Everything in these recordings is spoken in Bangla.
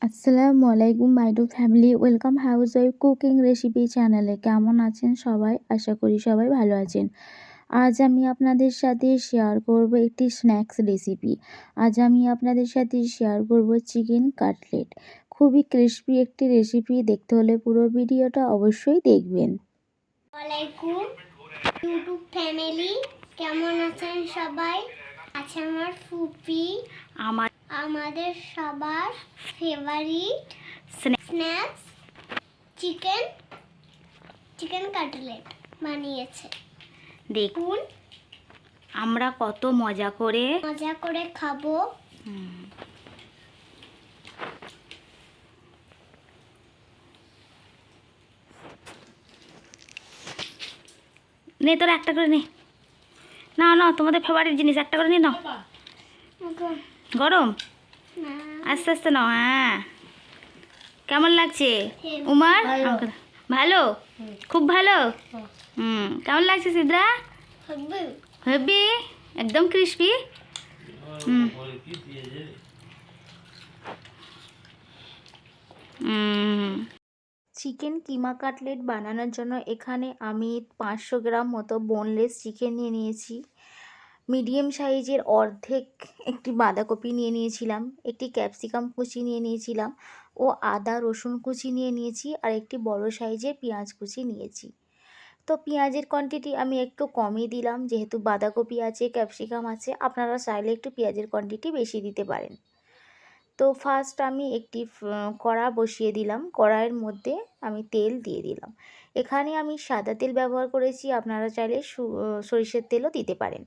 আসসালামু আলাইকুম my to family, welcome house wife cooking recipe চ্যানেলে। কেমন আছেন সবাই? আশা করি সবাই ভালো আছেন। আজ আমি আপনাদের সাথে শেয়ার করব একটি স্ন্যাক্স রেসিপি। আজ আমি আপনাদের সাথে শেয়ার করব চিকেন কাটলেট। খুবই ক্রিস্পি একটি রেসিপি, দেখতে হলে পুরো ভিডিওটা অবশ্যই দেখবেন। ওয়ালাইকুম ইউটিউব ফ্যামিলি, কেমন আছেন সবাই? আছে আমার ফুপি, আমাদের সবার ফেভারিট স্ন্যাক্স চিকেন কাটলেট বানিয়েছে। দেখুন আমরা কত মজা করে খাবো। নে তোরা একটা করে নে। না না, তোমাদের ফেভারিট জিনিস একটা করে নি নাও। গরম, আস্তে আস্তে নাও। হ্যাঁ, কেমন লাগছে উমার? ভালো, খুব ভালো। কেমন লাগছে সিদ্রা? হেভি, একদম ক্রিস্পি। চিকেন কিমা কাটলেট বানানোর জন্য এখানে আমি 500 গ্রাম মতো বোনলেস চিকেন নিয়ে নিয়েছি। মিডিয়াম সাইজের অর্ধেক একটি বাঁধাকপি নিয়ে নিয়েছিলাম, একটি ক্যাপসিকাম কুচি নিয়ে নিয়েছিলাম ও আদা রসুন কুচি নিয়ে নিয়েছি, আর একটি বড় সাইজের পেঁয়াজ কুচি নিয়েছি। তো পেঁয়াজের কোয়ান্টিটি আমি একটু কমই দিলাম, যেহেতু বাঁধাকপি আছে, ক্যাপসিকাম আছে, আপনারা চাইলে একটু পেঁয়াজের কোয়ান্টিটি বেশি দিতে পারেন। তো ফার্স্ট আমি একটি কড়া বসিয়ে দিলাম, কড়াইয়ের মধ্যে আমি তেল দিয়ে দিলাম। এখানে আমি সাদা তেল ব্যবহার করেছি, আপনারা চাইলে সরিষার তেলও দিতে পারেন।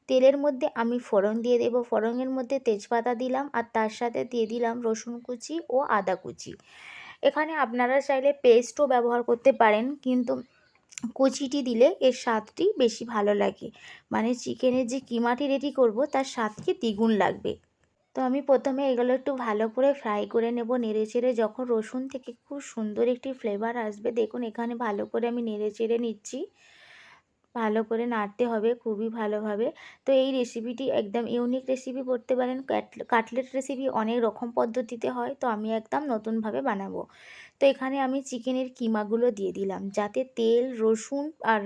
তেলের মধ্যে আমি ফোড়ন দিয়ে দেবো। ফোড়নের মধ্যে তেজপাতা দিলাম, আর তার সাথে দিয়ে দিলাম রসুন কুচি ও আদা কুচি। এখানে আপনারা চাইলে পেস্টও ব্যবহার করতে পারেন, কিন্তু কুচিটি দিলে এর স্বাদটি বেশি ভালো লাগে, মানে চিকেনের যে কিমাটি রেডি করব তার স্বাদকে দ্বিগুণ লাগবে। তো আমি প্রথমে এগুলো একটু ভালো করে ফ্রাই করে নেব নেড়েচেড়ে। যখন রসুন থেকে খুব সুন্দর একটি ফ্লেভার আসবে, দেখুন এখানে ভালো করে আমি নেড়েচেড়ে নিচ্ছি। ভালো করে নাড়তে হবে খুবই ভালোভাবে। তো এই রেসিপিটি একদম ইউনিক রেসিপি বলতে পারেন। কাটলেট রেসিপি অনেক রকম পদ্ধতিতে হয়, তো আমি একদম নতুনভাবে বানাবো। তো এখানে আমি চিকেনের কিমাগুলো দিয়ে দিলাম, যাতে তেল রসুন আর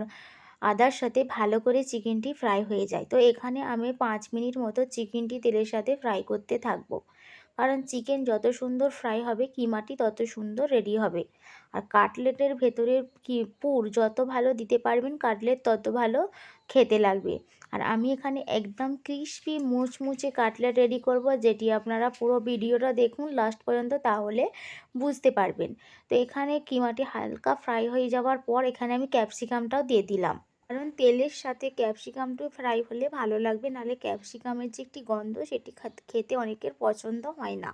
আদার সাথে ভালো করে চিকেনটি ফ্রাই হয়ে যায়। তো এখানে আমি 5 মিনিট মতো চিকেনটি তেলের সাথে ফ্রাই করতে থাকবো, কারণ চিকেন যত সুন্দর ফ্রাই হবে কিমাটি তত সুন্দর রেডি হবে। আর কাটলেটের ভেতরের পুর যত ভালো দিতে পারবেন কাটলেট তত ভালো খেতে লাগবে। আর আমি এখানে একদম ক্রিস্পি মুচমুচে কাটলেট রেডি করব, যেটি আপনারা পুরো ভিডিওটা দেখুন লাস্ট পর্যন্ত, তাহলে বুঝতে পারবেন। তো এখানে কিমাটি হালকা ফ্রাই হয়ে যাওয়ার পর এখানে আমি ক্যাপসিকামটাও দিয়ে দিলাম, কারণ তেলের সাথে ক্যাপসিকামটা ফ্রাই হলে ভালো লাগবে, নাহলে ক্যাপসিকামের যে একটি গন্ধ সেটি খেতে অনেকের পছন্দ হয় না।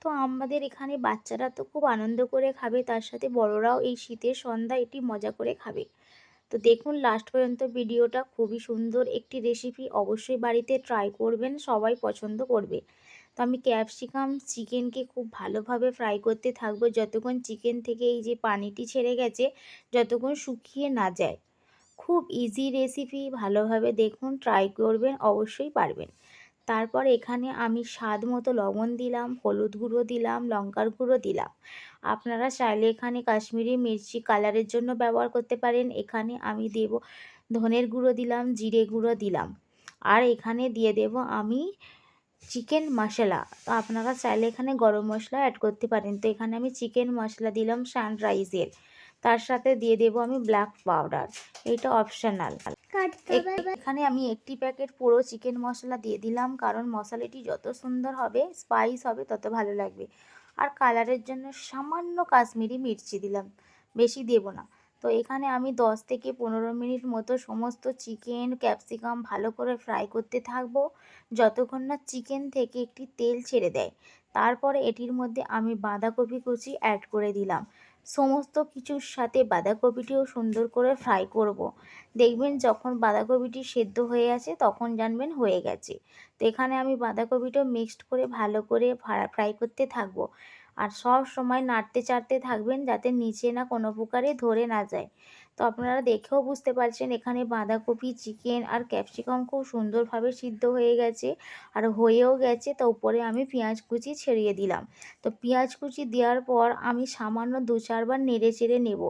তো আমাদের এখানে বাচ্চারা তো খুব আনন্দ করে খাবে, তার সাথে বড়রাও এই শীতের সন্ধ্যা এটি মজা করে খাবে। তো দেখুন লাস্ট পর্যন্ত ভিডিওটা, খুবই সুন্দর একটি রেসিপি, অবশ্যই বাড়িতে ট্রাই করবেন, সবাই পছন্দ করবে। তো আমি ক্যাপসিকাম চিকেনকে খুব ভালোভাবে ফ্রাই করতে থাকবো, যতক্ষণ চিকেন থেকে এই যে পানিটি ছেড়ে গেছে যতক্ষণ শুকিয়ে না যায়। খুব ইজি রেসিপি, ভালোভাবে দেখুন, ট্রাই করবেন, অবশ্যই পারবেন। তারপর এখানে আমি স্বাদ মতো লবণ দিলাম, হলুদ গুঁড়ো দিলাম, লঙ্কার গুঁড়ো দিলাম। আপনারা চাইলে এখানে কাশ্মীরি মির্চি কালারের জন্য ব্যবহার করতে পারেন। এখানে আমি দেব ধনের গুঁড়ো দিলাম, জিরে গুঁড়ো দিলাম, আর এখানে দিয়ে দেব আমি চিকেন মশলা। তো আপনারা চাইলে এখানে গরম মশলা অ্যাড করতে পারেন। তো এখানে আমি চিকেন মশলা দিলাম সানরাইজের, তার সাথে দিয়ে দেব আমি ব্ল্যাক পাউডার, এটা অপশনাল। এখানে আমি একটি প্যাকেট পুরো চিকেন মশলা দিয়ে দিলাম, কারণ মশলাটি যত সুন্দর হবে স্পাইস হবে তত ভালো লাগবে। আর কালারের জন্য সামান্য কাশ্মীরি মির্চি দিলাম, বেশি দেব না। তো এখানে আমি 10 থেকে 15 মিনিট মতো সমস্ত চিকেন ক্যাপসিকাম ভালো করে ফ্রাই করতে থাকবো, যতক্ষণ না চিকেন থেকে একটি তেল ছেড়ে দেয়। তারপরে এটির মধ্যে আমি বাঁধাকপি কুচি অ্যাড করে দিলাম। সমস্ত কিছুর সাথে বাঁধাকপিটিও সুন্দর করে ফ্রাই করব। দেখবেন যখন বাঁধাকপিটি সেদ্ধ হয়ে আসে তখন জানবেন হয়ে গেছে। তো এখানে আমি বাঁধাকপিটা মিক্সড করে ভালো করে ফ্রাই করতে থাকবো। আর সব সময় নাড়তে চাড়তে থাকবেন, যাতে নিচে না কোনো প্রকারে ধরে না যায়। তো আপনারা দেখেও বুঝতে পারছেন এখানে বাঁধাকপি, চিকেন আর ক্যাপসিকাম খুব সুন্দরভাবে সিদ্ধ হয়ে গেছে আর হয়েও গেছে। তো উপরে আমি পেঁয়াজ কুচি ছড়িয়ে দিলাম। তো পেঁয়াজ কুচি দেওয়ার পর আমি সামান্য 2-4 বার নেড়ে চেড়ে নেব,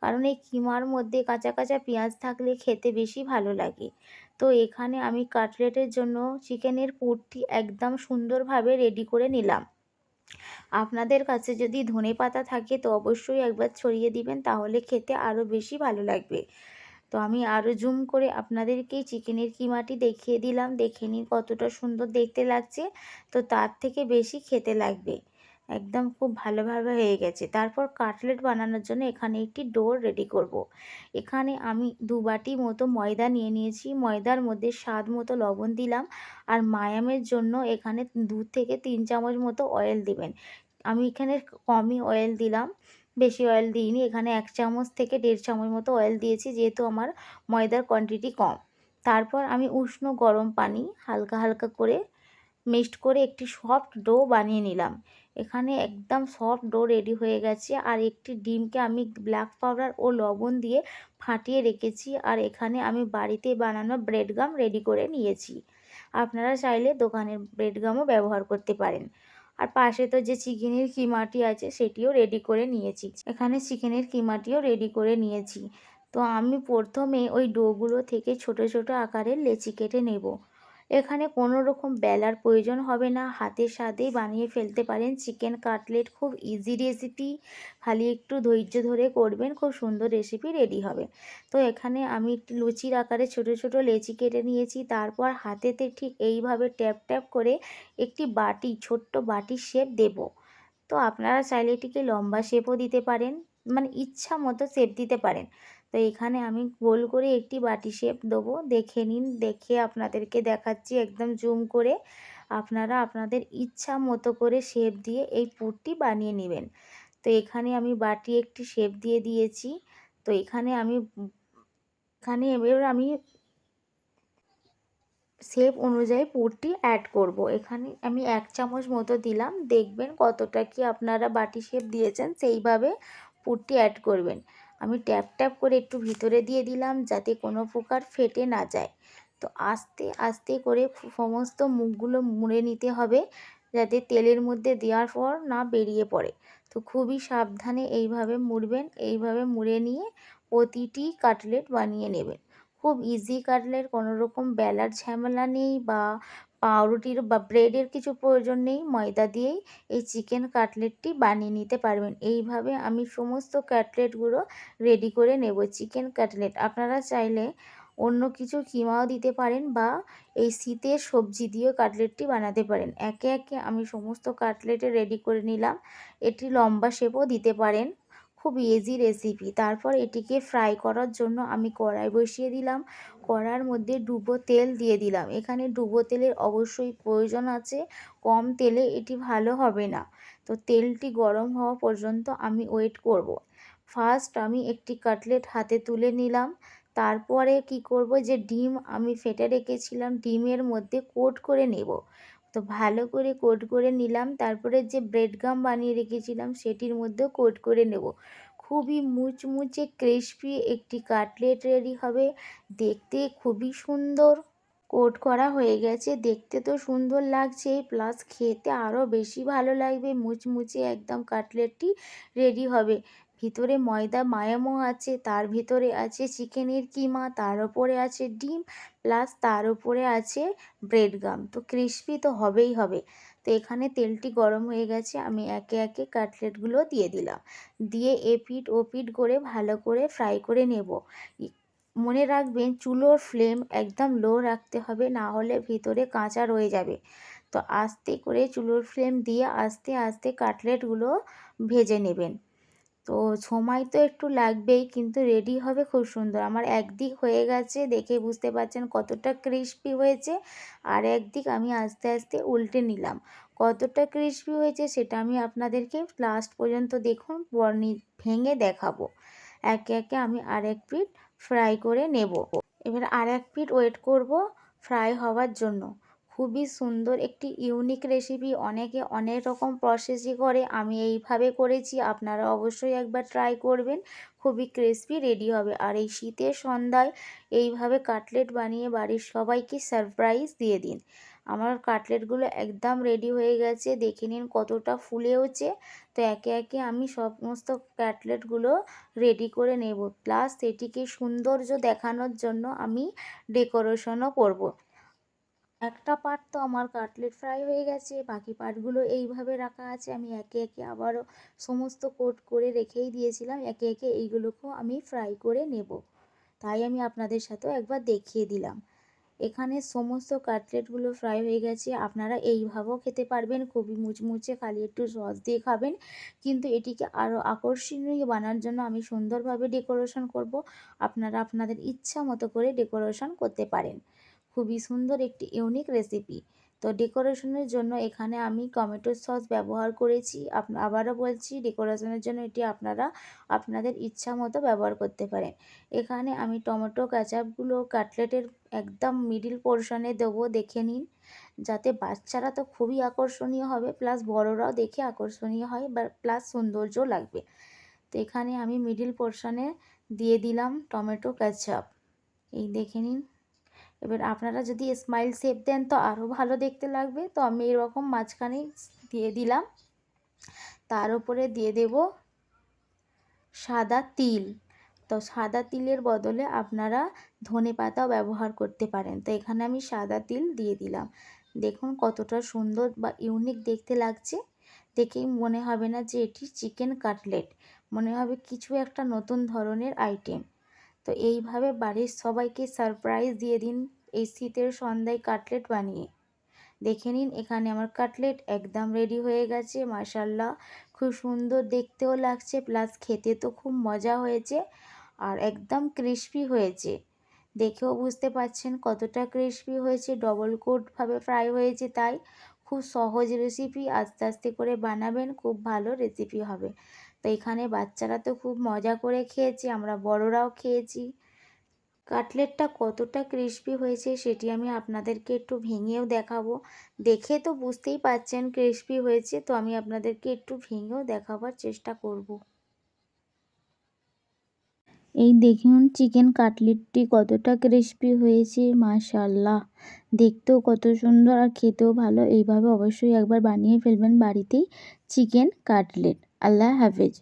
কারণ এই কিমার মধ্যে কাঁচা কাঁচা পেঁয়াজ থাকলে খেতে বেশি ভালো লাগে। তো এখানে আমি কাটলেটের জন্য চিকেনের পুরটি একদম সুন্দরভাবে রেডি করে নিলাম। আপনাদের কাছে যদি ধনেপাতা থাকে তো অবশ্যই একবার ছড়িয়ে দিবেন, তাহলে খেতে আরও বেশি ভালো লাগবে। তো আমি আরও জুম করে আপনাদেরকে চিকেনের কিমাটি দেখিয়ে দিলাম। দেখে নিন কতটা সুন্দর দেখতে লাগছে। তো তার থেকে বেশি খেতে লাগবে। একদম খুব ভালোভাবে হয়ে গেছে। তারপর কাটলেট বানানোর জন্য এখানে একটি ডো রেডি করব। এখানে আমি 2 বাটি মতো ময়দা নিয়ে নিয়েছি। ময়দার মধ্যে স্বাদ মতো লবণ দিলাম আর মায়ামের জন্য এখানে 2 থেকে 3 চামচ মতো অয়েল দিবেন। আমি এখানে কমই অয়েল দিলাম, বেশি অয়েল দিইনি। এখানে 1 চামচ থেকে 1.5 চামচ মতো অয়েল দিয়েছি, যেহেতু আমার ময়দার কোয়ান্টিটি কম। তারপর আমি উষ্ণ গরম পানি হালকা হালকা করে মিক্সড করে একটি সফট ডো বানিয়ে নিলাম। এখানে একদম সফট ডো রেডি হয়ে গেছে। আর একটি ডিমকে আমি ব্ল্যাক পাউডার ও লবণ দিয়ে ফাটিয়ে রেখেছি। আর এখানে আমি বাড়িতে বানানো ব্রেড গাম রেডি করে নিয়েছি। আপনারা চাইলে দোকানের ব্রেড গামও ব্যবহার করতে পারেন। আর পাশে তো যে চিকেনের কিমাটি আছে সেটিও রেডি করে নিয়েছি। এখানে চিকেনের কিমাটিও রেডি করে নিয়েছি। তো আমি প্রথমে ওই ডোগুলো থেকে ছোট ছোট আকারের লেচি কেটে নেব। এখানে কোনো রকম বেলার প্রয়োজন হবে না, হাতের সাথেই বানিয়ে ফেলতে পারেন চিকেন কাটলেট। খুব ইজি রেসিপি, খালি একটু ধৈর্য ধরে করবেন, খুব সুন্দর রেসিপি রেডি হবে। তো এখানে আমি একটু লুচির আকারে ছোট ছোট লেচি কেটে নিয়েছি। তারপর হাতেতে ঠিক এইভাবে ট্যাপ ট্যাপ করে একটি বাটি, ছোট্ট বাটির শেপ দেব। তো আপনারা চাইলে এটিকে লম্বা শেপও দিতে পারেন, মানে ইচ্ছা মতো শেপ দিতে পারেন। তো এখানে আমি গোল করে একটি বাটি শেপ দেবো। দেখে নিন, দেখে আপনাদেরকে দেখাচ্ছি একদম জুম করে। আপনারা আপনাদের ইচ্ছা মতো করে শেপ দিয়ে এই পুরটি বানিয়ে নেবেন। তো এখানে আমি বাটি একটি শেপ দিয়ে দিয়েছি। তো এখানে এবার আমি শেপ অনুযায়ী পুরটি অ্যাড করব। এখানে আমি 1 চামচ মতো দিলাম। দেখবেন কতটা কি আপনারা বাটি শেপ দিয়েছেন সেইভাবে পুরটি অ্যাড করবেন। আমি ট্যাপ ট্যাপ করে একটু ভিতরে দিয়ে দিলাম যাতে কোনো প্রকার ফেটে না যায়। তো আস্তে আস্তে করে সমস্ত মুখগুলো মুড়ে নিতে হবে, যাতে তেলের মধ্যে দেওয়ার পর না বেরিয়ে পড়ে। তো খুবই সাবধানে এইভাবে মুড়বেন। এইভাবে মুড়ে নিয়ে প্রতিটি কাটলেট বানিয়ে নেবেন। খুব ইজি কাটলেট, কোনো রকম বেলার ঝামেলা নেই বা পাউরুটির বা ব্রেডের কিছু প্রয়োজন নেই। ময়দা দিয়েই এই চিকেন কাটলেটটি বানিয়ে নিতে পারবেন। এইভাবে আমি সমস্ত কাটলেটগুলো রেডি করে নেব। চিকেন কাটলেট আপনারা চাইলে অন্য কিছু কিমাও দিতে পারেন বা এই শীতের সবজি দিয়েও কাটলেটটি বানাতে পারেন। একে একে আমি সমস্ত কাটলেটে রেডি করে নিলাম। এটি লম্বা শেপও দিতে পারেন। খুব ইজি রেসিপি। তারপর এটিকে ফ্রাই করার জন্য আমি কড়াই বসিয়ে দিলাম। কড়াইয়ের মধ্যে ডুবো তেল দিয়ে দিলাম। এখানে ডুবো তেলের অবশ্যই প্রয়োজন আছে, কম তেলে এটি ভালো হবে না। তো তেলটি গরম হওয়া পর্যন্ত আমি ওয়েট করব। ফার্স্ট আমি একটি কাটলেট হাতে তুলে নিলাম। তারপরে কি করব, যে ডিম আমি ফেটে রেখেছিলাম ডিমের মধ্যে কোট করে নেব। তো ভালো করে কোট করে নিলাম। তারপরে যে ব্রেড গাম বানিয়ে রেখেছিলাম সেটির মধ্যেও কোট করে নেব। খুবই মুচমুচে ক্রিস্পি একটি কাটলেট রেডি হবে। দেখতে খুবই সুন্দর। কোট করা হয়ে গেছে, দেখতে তো সুন্দর লাগছে, প্লাস খেতে আরও বেশি ভালো লাগবে। মুচমুচে একদম কাটলেটটি রেডি হবে। ভিতরে ময়দা মায়ামও আছে, তার ভিতরে আছে চিকেনের কিমা, তার উপরে আছে ডিম, প্লাস তার উপরে আছে ব্রেড গাম। তো ক্রিস্পি তো হবেই হবে। তো এখানে তেলটি গরম হয়ে গেছে, আমি একে একে কাটলেটগুলো দিয়ে দিলাম। দিয়ে এপিঠ ওপিঠ করে ভালো করে ফ্রাই করে নেব। মনে রাখবেন চুলোর ফ্লেম একদম লো রাখতে হবে, না হলে ভিতরে কাঁচা রয়ে যাবে। তো আস্তে করে চুলোর ফ্লেম দিয়ে আস্তে আস্তে কাটলেটগুলো ভেজে নেবেন। তো সময় তো একটু লাগবেই, কিন্তু রেডি হবে খুব সুন্দর। আমার একদিক হয়ে গেছে, দেখে বুঝতে পারছেন কতটা ক্রিস্পি হয়েছে। আর একদিক আমি আস্তে আস্তে উল্টে নিলাম। কতটা ক্রিস্পি হয়েছে সেটা আমি আপনাদেরকে লাস্ট পর্যন্ত দেখুন ভেঙে দেখাবো। একে একে আমি আরেক পিঠ ফ্রাই করে নেব। এবার আরেক পিঠ ওয়েট করব ফ্রাই হওয়ার জন্য। খুবই সুন্দর একটি ইউনিক রেসিপি। অনেকে অনেক রকম প্রসেসে করে, আমি এইভাবে করেছি, আপনারা অবশ্যই একবার ট্রাই করবেন। খুবই ক্রিস্পি রেডি হবে। আর এই শীতের সন্ধ্যায় এইভাবে কাটলেট বানিয়ে বাড়ির সবাইকে সারপ্রাইজ দিয়ে দিন। আমার কাটলেটগুলো একদম রেডি হয়ে গেছে, দেখে নিন কতটা ফুলেওছে। তো একে একে আমি সমস্ত কাটলেটগুলো রেডি করে নেব, প্লাস সেটিকে সৌন্দর্য দেখানোর জন্য আমি ডেকোরেশনও করব। একটা পার্ট তো আমার কাটলেট ফ্রাই হয়ে গেছে, বাকি পার্টগুলো এইভাবে রাখা আছে। আমি একে একে আবারও সমস্ত কোট করে রেখেই দিয়েছিলাম, একে একে এইগুলোকেও আমি ফ্রাই করে নেব, তাই আমি আপনাদের সাথেও একবার দেখিয়ে দিলাম। এখানে সমস্ত কাটলেটগুলো ফ্রাই হয়ে গেছে। আপনারা এইভাবেও খেতে পারবেন, খুবই মুচমুচে, খালি একটু সস দিয়ে খাবেন। কিন্তু এটিকে আরও আকর্ষণীয় বানানোর জন্য আমি সুন্দরভাবে ডেকোরেশন করব। আপনারা আপনাদের ইচ্ছা মতো করে ডেকোরেশন করতে পারেন। খুবই সুন্দর একটি ইউনিক রেসিপি। তো ডেকোরেশনের জন্য এখানে আমি টমেটো সস ব্যবহার করেছি। আবারও বলছি, ডেকোরেশনের জন্য এটি আপনারা আপনাদের ইচ্ছা মতো ব্যবহার করতে পারেন। এখানে আমি টমেটো কেচাপগুলো কাটলেটের একদম মিডিল পোর্শনে দেবো, দেখে নিন, যাতে বাচ্চারা তো খুবই আকর্ষণীয় হবে, প্লাস বড়রাও দেখে আকর্ষণীয় হয়, বা প্লাস সৌন্দর্যও লাগবে। তো এখানে আমি মিডিল পোর্শনে দিয়ে দিলাম টমেটো কেচাপ, এই দেখে নিন। এবার আপনারা যদি স্মাইল শেপ দেন তো আরও ভালো দেখতে লাগবে। তো আমি এরকম মাঝখানে দিয়ে দিলাম। তার উপরে দিয়ে দেব সাদা তিল। তো সাদা তিলের বদলে আপনারা ধনেপাতাও ব্যবহার করতে পারেন। তো এখানে আমি সাদা তিল দিয়ে দিলাম। দেখুন কতটা সুন্দর বা ইউনিক দেখতে লাগছে। দেখেই মনে হবে না যে এটি চিকেন কাটলেট, মনে হবে কিছু একটা নতুন ধরনের আইটেম। তো এইভাবে বাড়ির সবাইকে সারপ্রাইজ দিয়ে দিন এই শীতের সন্ধ্যায় কাটলেট বানিয়ে। দেখে নিন, এখানে আমার কাটলেট একদম রেডি হয়ে গেছে। মাশাআল্লাহ, খুব সুন্দর দেখতেও লাগছে, প্লাস খেতে তো খুব মজা হয়েছে, আর একদম ক্রিস্পি হয়েছে। দেখেও বুঝতে পারছেন কতটা ক্রিস্পি হয়েছে, ডবল কোটভাবে ফ্রাই হয়েছে। তাই খুব সহজ রেসিপি, আস্তে আস্তে করে বানাবেন, খুব ভালো রেসিপি হবে। তো এখানে বাচ্চারা তো খুব মজা করে খেয়েছে, আমরা বড়রাও খেয়েছি। কাটলেটটা কতটা ক্রিস্পি হয়েছে সেটি আমি আপনাদেরকে একটু ভেঙেও দেখাবো। দেখে তো বুঝতেই পারছেন ক্রিস্পি হয়েছে, তো আমি আপনাদেরকে একটু ভেঙেও দেখাবার চেষ্টা করব। এই দেখুন চিকেন কাটলেটটি কতটা ক্রিস্পি হয়েছে, মাশাআল্লাহ, দেখতেও কত সুন্দর আর খেতেও ভালো। এইভাবে অবশ্যই একবার বানিয়ে ফেলবেন বাড়িতেই চিকেন কাটলেট। আল্লাহ হাফেজ।